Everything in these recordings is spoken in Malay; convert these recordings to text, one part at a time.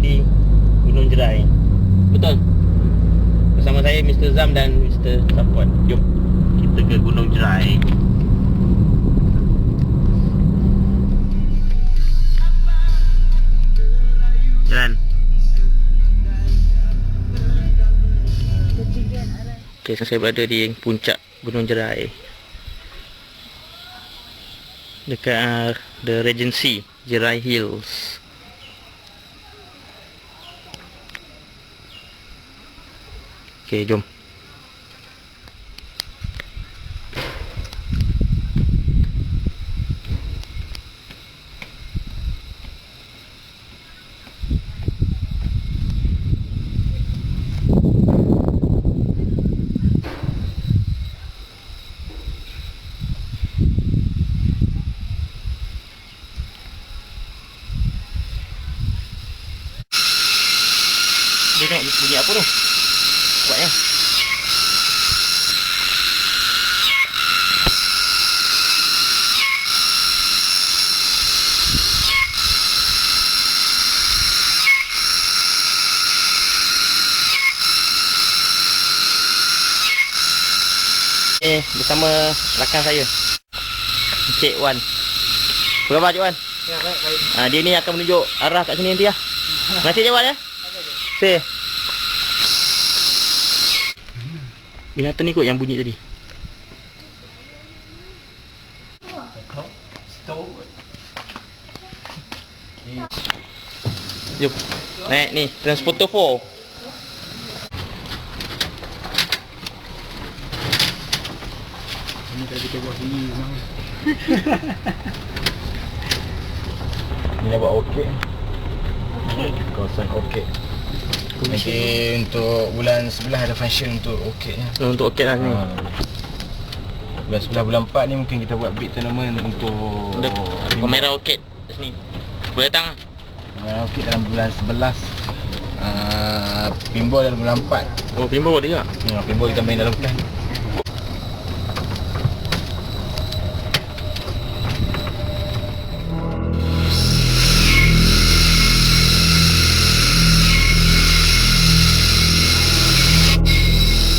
di Gunung Jerai. Betul. Bersama saya Mr. Zam dan Mr. Sapuan. Jom kita ke Gunung Jerai. Jalan. Okay, so saya berada di puncak Gunung Jerai, dekat The Regency Jerai Hills. Okay, jom. Dia tengok bunyi apa tu? Kuatnya. Bersama rakan saya, Cik Wan. Apa khabar Cik Wan? Ya, baik. Dia ni akan menunjuk arah kat sini nanti lah. Terima kasih Cik Wan ya. Okey. Binatang ni kot yang bunyi tadi. Jom. Naik ni, transporter 4. Ini tadi kita buat sini memang. Ni nak buat okey. Kawasan okey. Nanti untuk bulan 11 ada function untuk okeynya. Untuk okey lah ni. Bulan 11 bulan 4 ni mungkin kita buat big tournament untuk Kamera okey kat sini. Boleh datang lah. Okey dalam bulan 11. Pinball dalam bulan 4. Oh, pinball dia. Pinball kita main dalam hutan.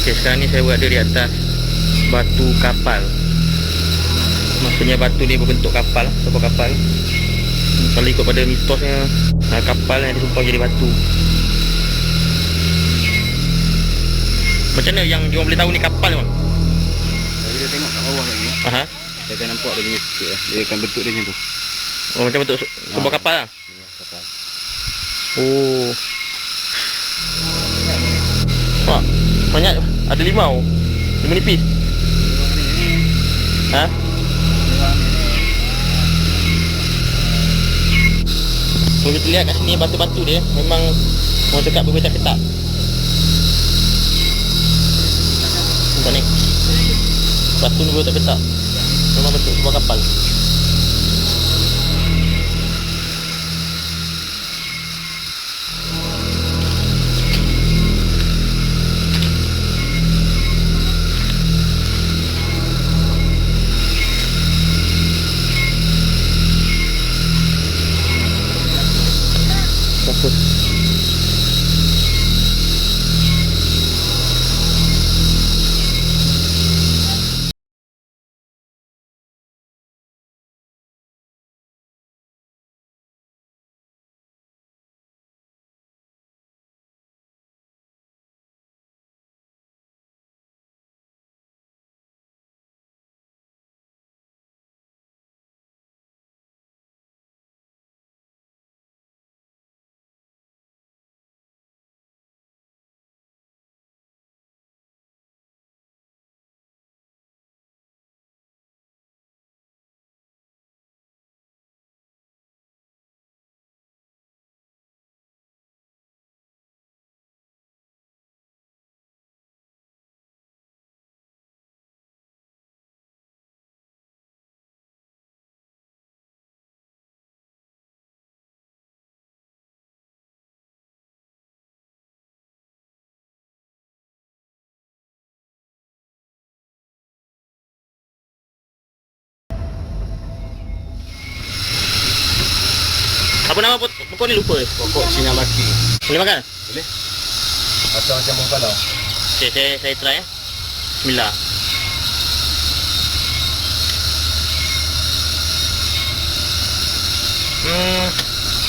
Okay, sekarang ni saya berada di atas batu kapal. Maksudnya batu ni berbentuk kapal, sebuah kapal. Kalau ikut pada mitosnya, kapal yang disumpah jadi batu. Macam mana yang diorang boleh tahu ni kapal ni bang? Kalau kita tengok kat bawah lagi, Aha. kita akan nampak dia punya sikit lah. Dia akan bentuk dia macam tu. Oh, macam bentuk sebuah kapal lah. Ya, kapal. Oh. Wah, banyak. Ada 5 oh. 5 nipis. Ha? Kalau kita lihat kat sini batu-batu dia memang orang cakap berpetak-petak. Nampak ni. Batu ni berpetak-petak. Memang bentuk sebuah kapal. Apa? nama pokok ni lupa. Pokok Sinamaki. Boleh makan? Boleh? Atau macam bongkalau. Okay, saya try ya. Bismillah.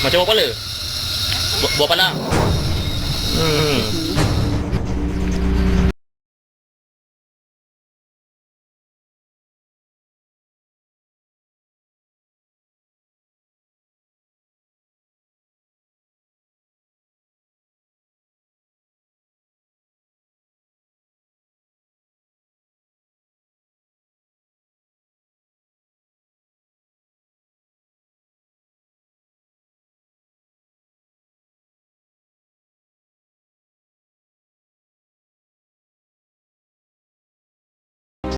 Macam buah pala. Buah pala.